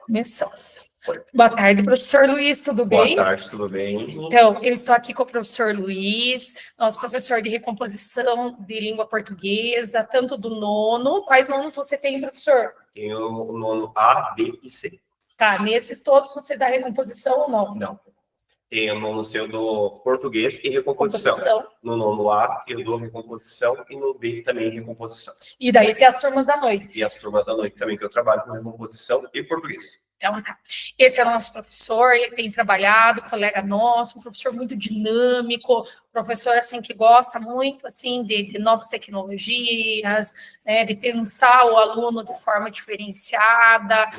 Começamos. Boa tarde, professor Luiz, tudo bem? Boa tarde, tudo bem? Então, eu estou aqui com o professor Luiz, nosso professor de recomposição de língua portuguesa, tanto do nono. Quais nonos você tem, professor? Tenho o nono A, B e C. Tá, nesses todos você dá recomposição ou não? Não. Tenho o nono C do português e recomposição. No nono A, eu dou recomposição e no B também recomposição. E daí tem as turmas da noite. E as turmas da noite também, que eu trabalho com recomposição e português. Então, tá. Esse é o nosso professor, ele tem trabalhado, colega nosso, um professor muito dinâmico, professor, assim, que gosta muito, assim, de novas tecnologias, né, de pensar o aluno de forma diferenciada,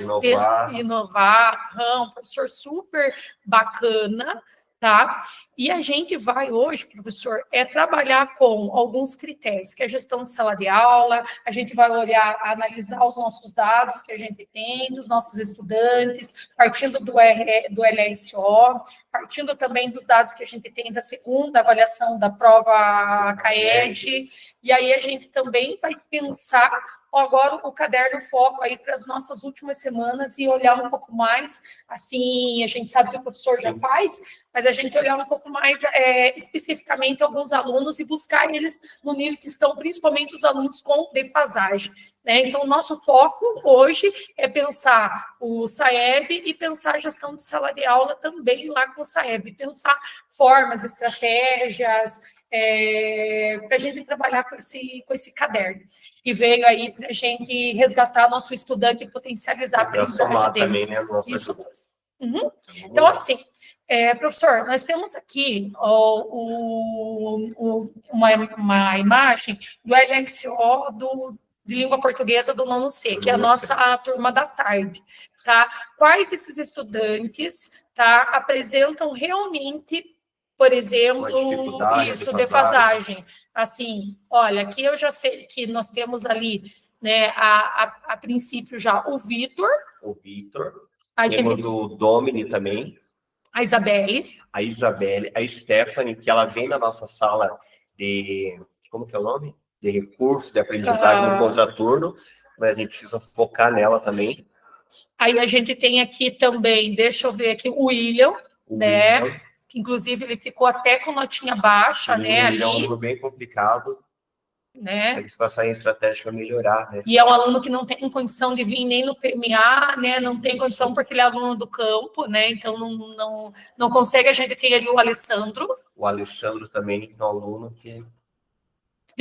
inovar, um professor super bacana, tá? E a gente vai hoje, professor, trabalhar com alguns critérios, que é a gestão de sala de aula, a gente vai olhar, analisar os nossos dados que a gente tem, dos nossos estudantes, partindo do LSO, partindo também dos dados que a gente tem da segunda avaliação da prova CAED, e aí a gente também vai pensar agora o caderno foco aí para as nossas últimas semanas e olhar um pouco mais, assim, a gente sabe que o professor já faz, mas a gente olhar um pouco mais especificamente alguns alunos e buscar eles no nível que estão, principalmente os alunos com defasagem, né? Então, o nosso foco hoje é pensar o SAEB e pensar a gestão de sala de aula também lá com o SAEB, pensar formas, estratégias, para a gente trabalhar com esse caderno. E veio aí para a gente resgatar nosso estudante e potencializar a aprendizagem deles. Também, né, isso mesmo. Uhum. Então, assim, professor, nós temos aqui uma imagem do LSO de língua portuguesa do nono C, que é a nossa turma da tarde. Tá? Quais esses estudantes, tá, apresentam realmente, por exemplo, defasagem. Assim, olha, aqui eu já sei que nós temos ali, né, a princípio já o Vitor. Temos o Domini também. A Isabelle. A Stephanie, que ela vem na nossa sala de... Como que é o nome? De recurso, de aprendizagem no contraturno, mas a gente precisa focar nela também. Aí a gente tem aqui também, deixa eu ver aqui, o William, né? Inclusive, ele ficou até com notinha baixa, né? Ali. É um aluno bem complicado, né? Ele passar em estratégia para melhorar, né? E é um aluno que não tem condição de vir nem no PMA, né? Não tem condição porque ele é aluno do campo, né? Então, não consegue. A gente tem ali o Alessandro. O Alessandro também é um aluno que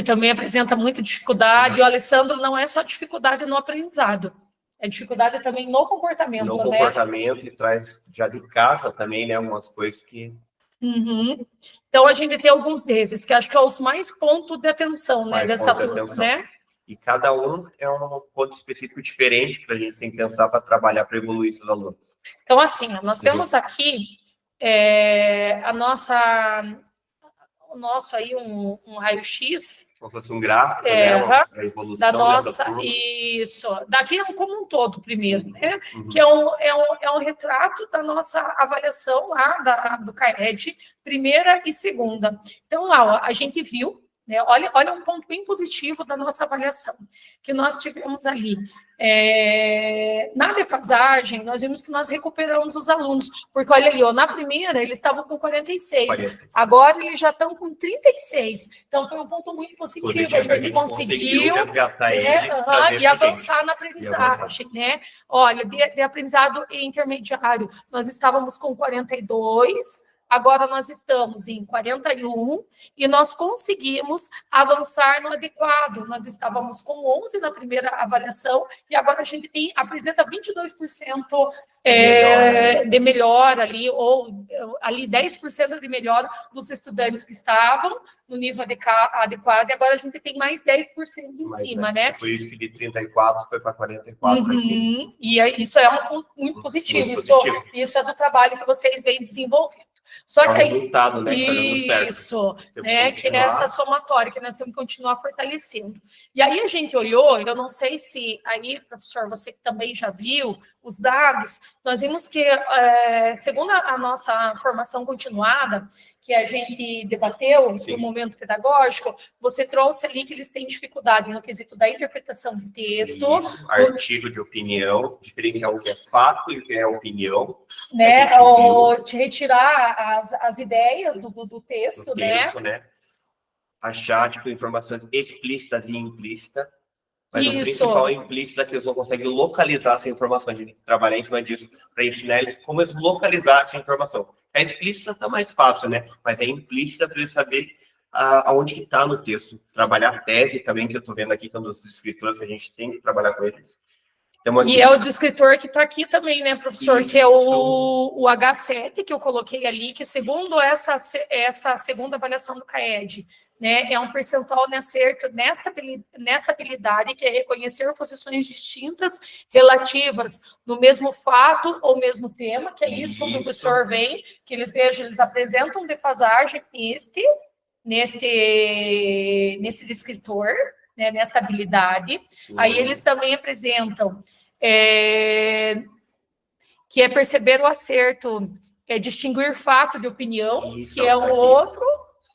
também apresenta muita dificuldade. E o Alessandro não é só dificuldade no aprendizado, é dificuldade também no comportamento. No comportamento, e traz já de casa também, né? Umas coisas que... Uhum. Então, a gente tem alguns desses, que acho que é os mais pontos de atenção, né? Dessa turma, né? E cada um é um ponto específico diferente que a gente tem que pensar para trabalhar, para evoluir esses alunos. Então, assim, nós temos aqui o nosso aí um raio-x. Como se fosse um gráfico, né? A evolução da nossa, turma. Isso. Daqui como um todo, primeiro, né? Uhum. Que é um retrato da nossa avaliação lá do CAED, primeira e segunda. Então, lá, ó, a gente viu, né? Olha um ponto bem positivo da nossa avaliação, que nós tivemos ali. Na defasagem, nós vimos que nós recuperamos os alunos, porque olha ali, ó, na primeira eles estavam com 46, agora eles já estão com 36, então foi um ponto muito positivo, a gente conseguiu resgatar e avançar na aprendizagem, né? Olha, de aprendizado intermediário, nós estávamos com 42, agora nós estamos em 41 e nós conseguimos avançar no adequado. Nós estávamos com 11 na primeira avaliação e agora a gente apresenta 22% de melhor ali, ou ali 10% de melhor dos estudantes que estavam no nível adequado, e agora a gente tem mais 10% em cima, né? Por isso que de 34 foi para 44 aqui. E isso é um ponto muito positivo. Isso é do trabalho que vocês vêm desenvolvendo. Só É o que aí, resultado, né, que tá dando certo. isso, Temos né, que que é essa somatória que nós temos que continuar fortalecendo. E aí a gente olhou, eu não sei se aí, professor, você que também já viu os dados, nós vimos que, segundo a nossa formação continuada, que a gente debateu no momento pedagógico, você trouxe ali que eles têm dificuldade no quesito da interpretação de texto. Isso, artigo de opinião, diferenciar o que é fato e o que é opinião. Né, ou de retirar as ideias do texto, né? Achar, tipo, informações explícitas e implícitas. Mas o Isso. principal é implícito, que eles não conseguem localizar essa informação. A gente tem que trabalhar em cima disso para ensinar eles como eles localizar essa informação. A explícita está mais fácil, né? Mas é implícita para eles saberem aonde que está no texto. Trabalhar a tese também, que eu estou vendo aqui, que é um dos escritores que a gente tem que trabalhar com eles. E é o descritor que está aqui também, né, professor? Isso. Que é o H7, que eu coloquei ali, que segundo essa segunda avaliação do CAED, né, é um percentual de acerto nesta habilidade, que é reconhecer posições distintas relativas no mesmo fato ou mesmo tema, que é isso que o professor vem, que eles apresentam defasagem nesse descritor, né, nesta habilidade. Aí eles também apresentam que é perceber o acerto, distinguir fato de opinião, isso, que é o outro,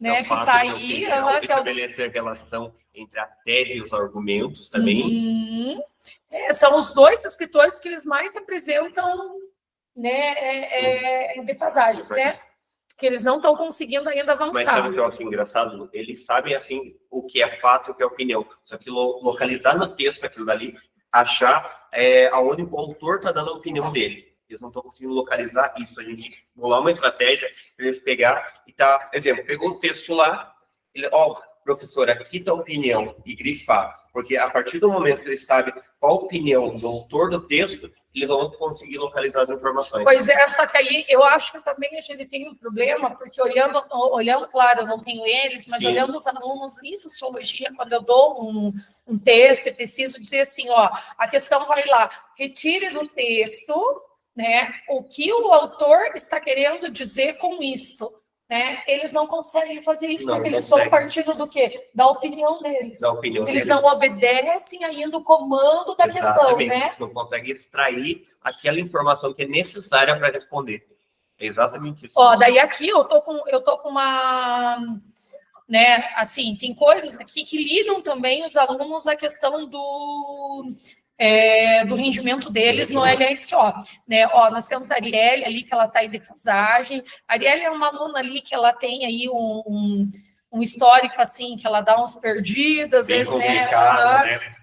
né, que está aí. Estabelecer a relação entre a tese e os argumentos também. São os dois escritores que eles mais apresentam, né, defasagem, né? Que eles não estão conseguindo ainda avançar. Mas sabe o que eu acho engraçado? Eles sabem, assim, o que é fato e o que é opinião. Só que localizar no texto aquilo dali, achar aonde o autor está dando a opinião dele. Eles não estão conseguindo localizar isso. A gente bolar uma estratégia para eles pegar e tá, exemplo, pegou o texto lá, ele, professor, aqui está a opinião, e grifar. Porque a partir do momento que eles sabem qual a opinião do autor do texto, eles vão conseguir localizar as informações. Pois é, só que aí eu acho que também a gente tem um problema, porque olhando, claro, eu não tenho eles, mas olhando os alunos em sociologia, quando eu dou um texto, eu preciso dizer assim, a questão vai lá, retire do texto, né, o que o autor está querendo dizer com isto. Né? Eles não conseguem fazer isso, porque eles estão partindo do quê? Da opinião deles. Eles não obedecem ainda o comando da questão, né? Não conseguem extrair aquela informação que é necessária para responder. É exatamente isso. Daí aqui eu tô com uma, né, assim, tem coisas aqui que lidam também os alunos a questão do rendimento deles no LSO, né? Nós temos a Arielle ali, que ela está em defasagem. A Arielle é uma aluna ali que ela tem aí um histórico, assim, que ela dá uns perdidos, às vezes, né?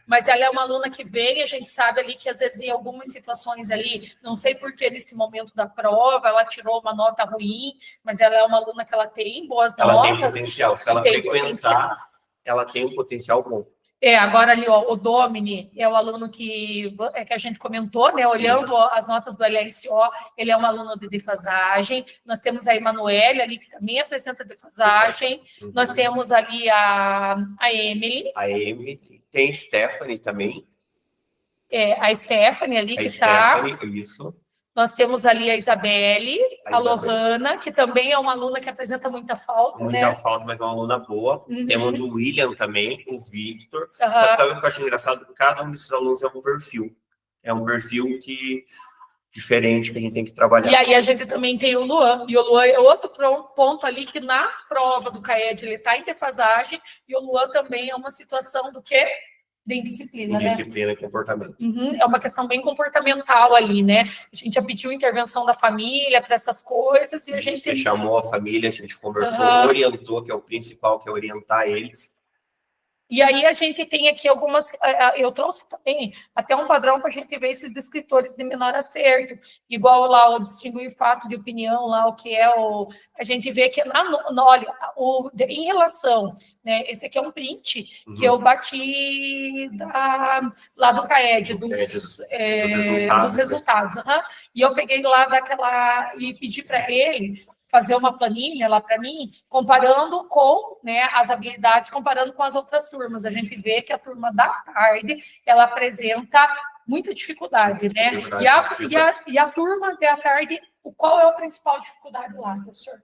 Mas ela é uma aluna que vem, a gente sabe ali que, às vezes, em algumas situações ali, não sei por que nesse momento da prova, ela tirou uma nota ruim, mas ela é uma aluna que ela tem boas notas. Ela tem potencial. Se ela frequentar, ela tem um potencial bom. Agora ali, o Domini é o aluno que a gente comentou, né? Olhando as notas do LSO, ele é um aluno de defasagem. Nós temos a Emanuele ali, que também apresenta defasagem. Nós temos ali a Emily. A Emily. Tem Stephanie também. A Stephanie ali, que está. Isso. Nós temos ali a Isabelle, a Lohana, que também é uma aluna que apresenta muita falta. Muita falta, mas é uma aluna boa. Temos o William também, o Victor. Só que eu acho engraçado que cada um desses alunos é um perfil. É um perfil diferente que a gente tem que trabalhar. E aí a gente também tem o Luan. E o Luan é outro ponto ali que na prova do CAED ele está em defasagem. E o Luan também é uma situação do quê? De indisciplina, né? Indisciplina e comportamento. É uma questão bem comportamental ali, né? A gente já pediu intervenção da família para essas coisas e a gente... Você chamou a família, a gente conversou, orientou, que é o principal, que é orientar eles. E aí a gente tem aqui algumas... Eu trouxe também até um padrão para a gente ver esses descritores de menor acerto. Igual lá o distinguir fato de opinião, lá o que é o... A gente vê que, olha, em relação... Né, esse aqui é um print que eu bati lá do CAED, dos resultados. E eu peguei lá e pedi para ele fazer uma planilha lá para mim, comparando com, né, as habilidades, comparando com as outras turmas. A gente vê que a turma da tarde, ela apresenta muita dificuldade, né? E a turma da tarde, qual é a principal dificuldade lá, professor?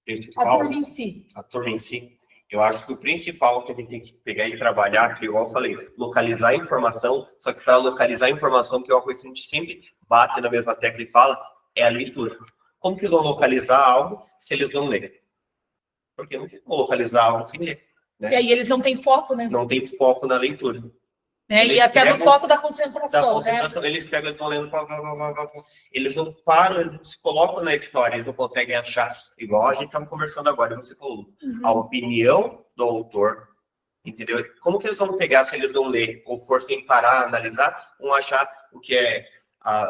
principal, turma em si. a turma em si, eu acho que o principal que a gente tem que pegar e trabalhar, que igual eu falei, localizar a informação, só que para localizar a informação, que é uma coisa que a gente sempre bate na mesma tecla e fala, é a leitura. Como que eles vão localizar algo se eles não lerem? Porque não tem como localizar algo sem ler, né? E aí eles não têm foco, né? Não tem foco na leitura. Né? E até no foco da concentração, né? Eles pegam, eles vão lendo, eles não param, eles não se colocam na história, eles não conseguem achar, igual a gente estava conversando agora, e você falou, a opinião do autor, entendeu? Como que eles vão pegar se eles não lerem, ou for sem parar, analisar, vão achar o que é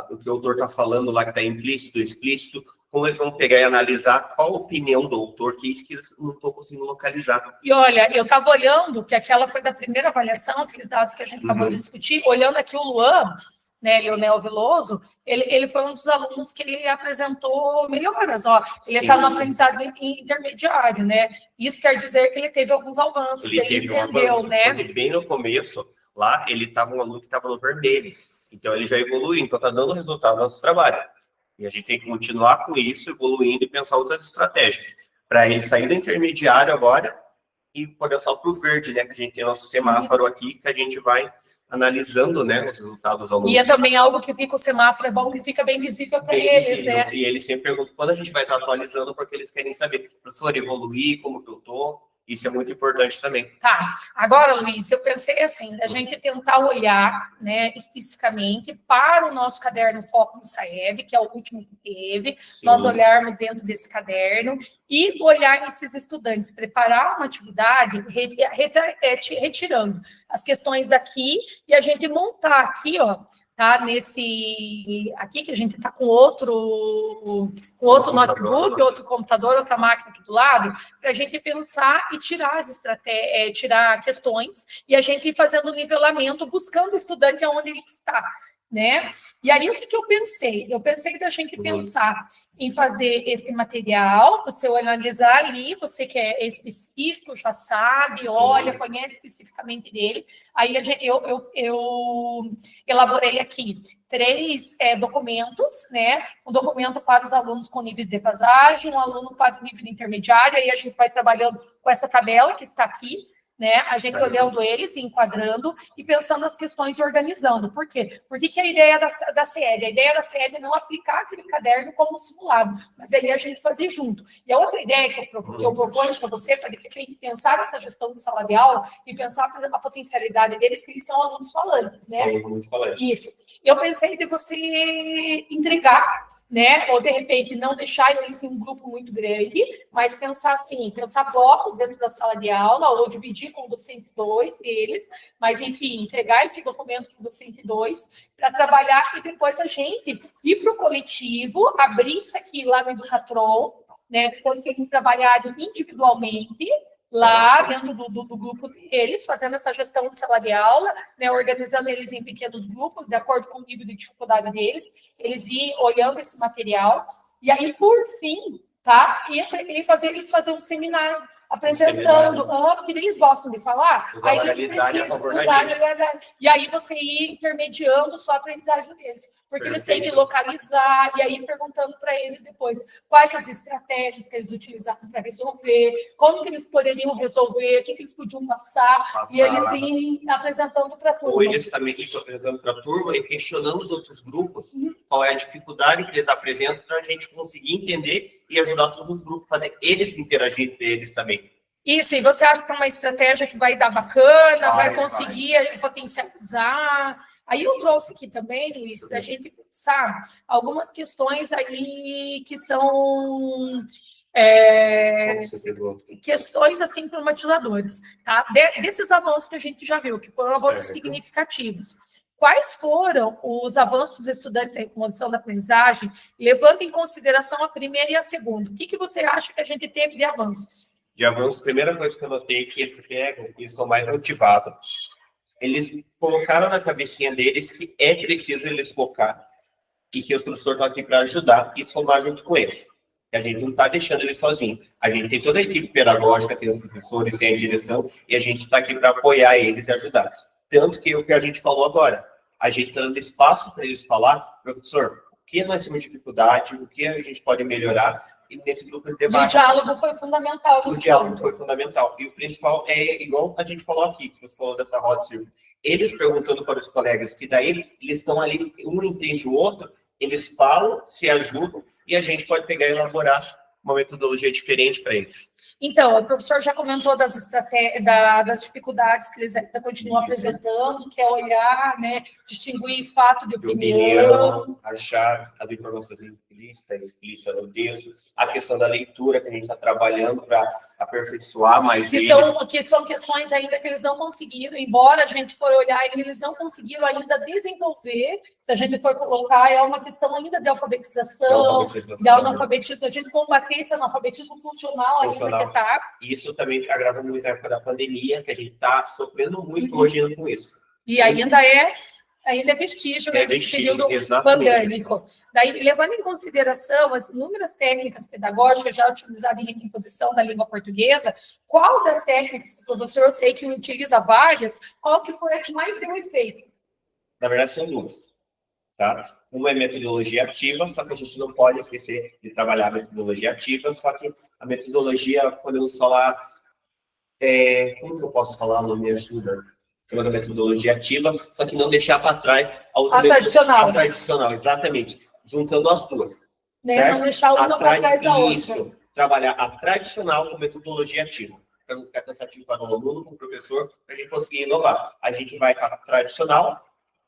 o que o autor está falando lá, que está implícito, explícito, como eles vão pegar e analisar qual a opinião do autor, que eles não estão conseguindo localizar. E olha, eu estava olhando, que aquela foi da primeira avaliação, aqueles dados que a gente acabou de discutir, olhando aqui o Luan, né, Leonel Veloso, ele foi um dos alunos que ele apresentou melhoras, ó. Ele está no aprendizado intermediário, né? Isso quer dizer que ele teve alguns avanços, ele entendeu, né? Porque bem no começo, lá, ele estava um aluno que estava no vermelho. Então, ele já evoluiu, então está dando resultado no nosso trabalho. E a gente tem que continuar com isso, evoluindo e pensar outras estratégias. Para ele sair do intermediário agora e poder passar para o verde, né? Que a gente tem nosso semáforo aqui, que a gente vai analisando, né, os resultados dos alunos. E é também algo que fica o semáforo, é bom que fica bem visível para eles, visível, né? E eles sempre perguntam quando a gente vai estar atualizando, porque eles querem saber, professor, evoluir, como que eu estou. Isso é muito importante também. Tá. Agora, Luiz, eu pensei assim, da gente tentar olhar, né, especificamente para o nosso caderno Foco no SAEB, que é o último que teve, nós olharmos dentro desse caderno e olhar esses estudantes, preparar uma atividade retirando as questões daqui e a gente montar aqui, ó, tá? Nesse aqui que a gente está com outro notebook, outro computador, outra máquina aqui do lado, para a gente pensar e tirar as estratégias, tirar questões e a gente ir fazendo o nivelamento, buscando o estudante aonde ele está, né? E aí, o que eu pensei? Eu pensei da gente pensar em fazer esse material, você analisar ali, você que é específico, já sabe, olha, conhece especificamente dele. Aí eu elaborei aqui 3 documentos, né? Um documento para os alunos com nível de defasagem, um aluno para o nível intermediário, aí a gente vai trabalhando com essa tabela que está aqui, né? A gente olhando eles, enquadrando e pensando as questões e organizando. Por quê? Porque que a ideia da CED? A ideia da CED é não aplicar aquele caderno como simulado, mas aí a gente fazer junto. E a outra ideia que eu proponho para você, para pensar nessa gestão de sala de aula e pensar a potencialidade deles, que eles são alunos falantes, né? São muito falantes. Isso. Eu pensei de você entregar, né? Ou de repente não deixar eles em um grupo muito grande, mas pensar assim, pensar blocos dentro da sala de aula, ou dividir com o docente 2 eles, mas enfim, entregar esse documento para o docente 2 para trabalhar e depois a gente ir para o coletivo, abrir isso aqui lá no Educatron, né? Depois que a gente trabalhar individualmente, lá dentro do grupo deles, fazendo essa gestão de sala de aula, né, organizando eles em pequenos grupos, de acordo com o nível de dificuldade deles, eles ir olhando esse material, e aí, por fim, tá, e fazer eles fazer um seminário, apresentando, porque eles gostam de falar, aí a gente precisa usar, e aí você ir intermediando só a aprendizagem deles, porque eles têm que localizar, e aí perguntando para eles depois quais as estratégias que eles utilizaram para resolver, como que eles poderiam resolver, o que eles podiam passar e eles irem apresentando para a turma. Ou eles também isso apresentando para a turma e questionando os outros grupos, qual é a dificuldade que eles apresentam para a gente conseguir entender e ajudar todos os grupos a fazer eles interagir entre eles também. Isso, e você acha que é uma estratégia que vai dar bacana, vai conseguir potencializar? Aí eu trouxe aqui também, Luiz, para a gente pensar algumas questões aí que são questões assim problematizadoras, tá? Desses avanços que a gente já viu, que foram avanços significativos. Quais foram os avanços dos estudantes da recomposição da aprendizagem, levando em consideração a primeira e a segunda? O que você acha que a gente teve de avanços? De avanço, a primeira coisa que eu notei é que eles pegam e estão mais motivados. Eles colocaram na cabecinha deles que é preciso eles focar e que os professores estão aqui para ajudar e somar junto com eles. A gente não está deixando eles sozinhos. A gente tem toda a equipe pedagógica, tem os professores, tem a direção, e a gente está aqui para apoiar eles e ajudar. Tanto que o que a gente falou agora, a gente está dando espaço para eles falar, professor, que nós temos dificuldade, o que a gente pode melhorar, e nesse grupo de debate... E o diálogo foi fundamental. O diálogo foi fundamental. E o principal é, igual a gente falou aqui, que você falou dessa roda de círculo, eles perguntando para os colegas, que daí eles estão ali, um entende o outro, eles falam, se ajudam, e a gente pode pegar e elaborar uma metodologia diferente para eles. Então, o professor já comentou das dificuldades que eles ainda continuam apresentando, que é olhar, né, distinguir fato de opinião, achar as informações explícitas no texto, a questão da leitura que a gente está trabalhando para aperfeiçoar mais que são questões ainda que eles não conseguiram, embora a gente for olhar, eles não conseguiram ainda desenvolver, se a gente for colocar, é uma questão ainda de alfabetização, de analfabetismo, a gente combater esse analfabetismo funcional ainda que tá. Isso também agrava muito na época da pandemia, que a gente está sofrendo muito hoje com isso. E ainda é vestígio, né, desse período pandêmico. Daí, levando em consideração as inúmeras técnicas pedagógicas já utilizadas em recomposição da língua portuguesa, qual das técnicas, professor, eu sei que utiliza várias, qual que foi a que mais deu efeito? Na verdade, são duas. Tá? Uma é metodologia ativa, só que a gente não pode esquecer de trabalhar a metodologia ativa, só que a metodologia, podemos falar, como que eu posso falar, não me ajuda? Temos a metodologia ativa, só que não deixar para trás a tradicional. A tradicional, exatamente, juntando as duas. Né? Não deixar uma para trás da outra. Isso, trabalhar a tradicional com metodologia ativa, para não ficar cansativo para o aluno, para o professor, para a gente conseguir inovar. A gente vai com a tradicional.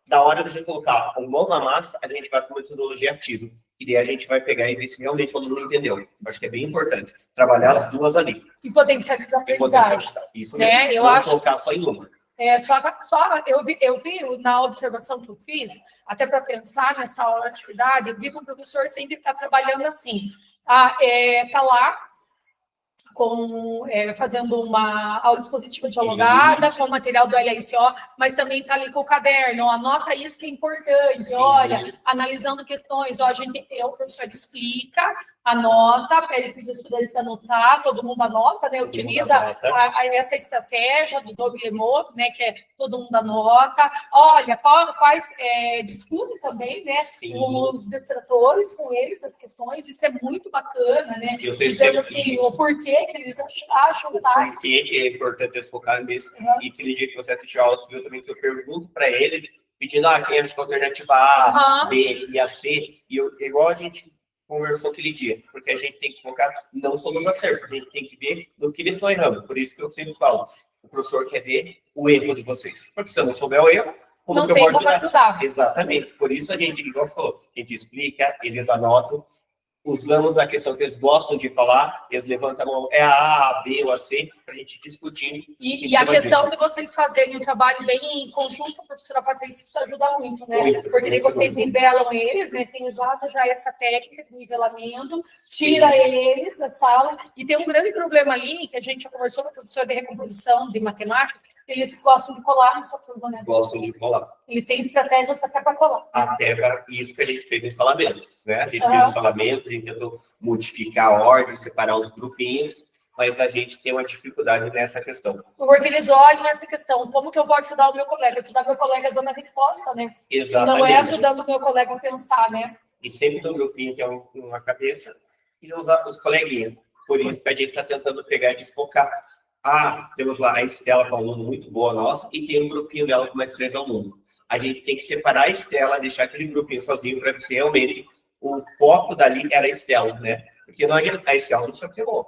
Na hora de a gente colocar a mão na massa, a gente vai com metodologia ativa. E daí a gente vai pegar e ver se realmente o aluno entendeu. Acho que é bem importante trabalhar as duas ali. E potencializar a aprendizagem. Isso mesmo. Né? Eu não acho... colocar só em uma. Eu vi na observação que eu fiz, até para pensar nessa aula de atividade, eu vi que o professor sempre está trabalhando assim. Está lá, fazendo uma aula expositiva dialogada, com o material do LSO, mas também está ali com o caderno, anota isso que é importante, sim. Olha, analisando questões, o professor explica, anota, pede para os estudantes anotar, todo mundo anota, né? Utiliza essa estratégia do Doug Lemov, né? Que é todo mundo anota. Olha, discute também, né? Sim. Os destratores com eles, as questões, isso é muito bacana, né? Dizendo assim, o porquê que eles acham tais. Por que é importante eles focarem nisso. E aquele dia que você assistiu a aula, viu também que eu pergunto para eles, pedindo quem é a alternativa A, B e a C, e igual a gente conversou aquele dia, porque a gente tem que focar não só nos acertos, a gente tem que ver no que eles estão errando. Por isso que eu sempre falo, o professor quer ver o erro de vocês. Porque se eu não souber o erro, como que eu vou ajudar? Exatamente. Por isso a gente, igual você falou, a gente explica, eles anotam, usamos a questão que eles gostam de falar, eles levantam a mão, é a B ou a C, para a gente discutir. E a questão de vocês fazerem um trabalho bem em conjunto com a professora Patrícia, isso ajuda muito, né? Porque daí vocês nivelam eles, né? Tem usado já essa técnica de nivelamento, tira eles da sala, e tem um grande problema ali, que a gente já conversou com a professora de recomposição de matemática, eles gostam de colar nessa turma, né? Gostam de colar. Eles têm estratégias até para colar. Até para isso que a gente fez no salamento, né? A gente fez o salamento, a gente tentou modificar a ordem, separar os grupinhos, mas a gente tem uma dificuldade nessa questão. Porque eles olham essa questão, como que eu vou ajudar o meu colega? Ajudar meu colega dando a resposta, né? Exatamente. Não é ajudando o meu colega a pensar, né? E sempre no grupinho que é uma cabeça, e os coleguinhas. Por isso que a gente está tentando pegar e desfocar. Temos lá a Estela, que é um aluno muito boa nossa, e tem um grupinho dela com mais 3 alunos. A gente tem que separar a Estela, deixar aquele grupinho sozinho para ver se realmente o foco dali era a Estela, né? Porque não adianta, a Estela não sabe o que é bom.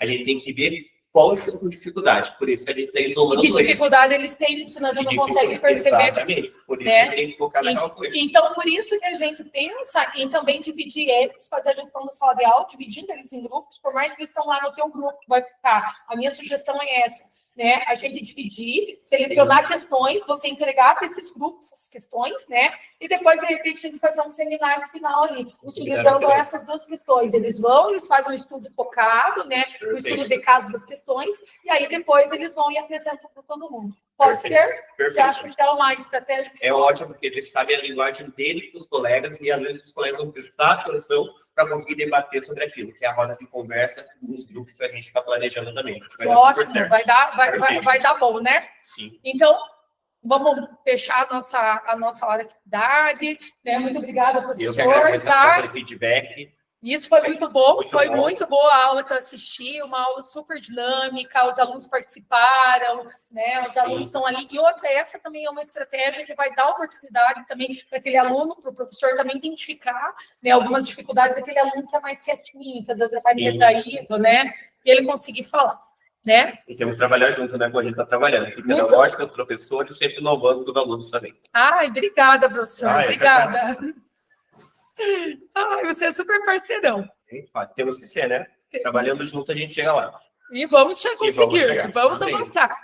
A gente tem que ver qual é a sua dificuldade. Por isso que a gente está isolando eles. Que dificuldade eles têm, senão a gente não consegue perceber. Exatamente. Por isso que a gente tem que focar naquela coisa. Então, por isso que a gente pensa em também dividir eles, fazer a gestão da sala de aula, dividindo eles em grupos, por mais que eles estão lá no teu grupo que vai ficar. A minha sugestão é essa. Né, a gente dividir, selecionar questões, você entregar para esses grupos essas questões, né? E depois, de repente, a gente fazer um seminário final ali, utilizando essas duas questões. Eles fazem um estudo focado, né? O estudo de caso das questões, e aí depois eles vão e apresentam para todo mundo. Pode ser? Perfeito. Você acha que é uma estratégia? É ótimo, porque eles sabem a linguagem deles com os colegas, e às vezes os colegas vão prestar atenção para conseguir debater sobre aquilo, que é a roda de conversa nos grupos que a gente está planejando também. Ótimo, vai dar bom, né? Sim. Então, vamos fechar a nossa hora de atividade, né? Muito obrigada, professor. Eu que agradeço pelo feedback. Isso foi muito bom, Foi muito boa a aula que eu assisti, uma aula super dinâmica, os alunos participaram, né? Os alunos estão ali. E outra, essa também é uma estratégia que vai dar oportunidade também para aquele aluno, para o professor também identificar, né, algumas dificuldades daquele aluno que é mais quietinho, que às vezes é mais retraído, né? E ele conseguir falar, né? E temos que trabalhar junto, né? Como a gente está trabalhando. Porque pedagógica, os professores, sempre inovando com os alunos também. Ai, obrigada, professor. Obrigada. Ai, você é super parceirão. Temos que ser, né? Trabalhando junto, a gente chega lá. E vamos conseguir, vamos avançar.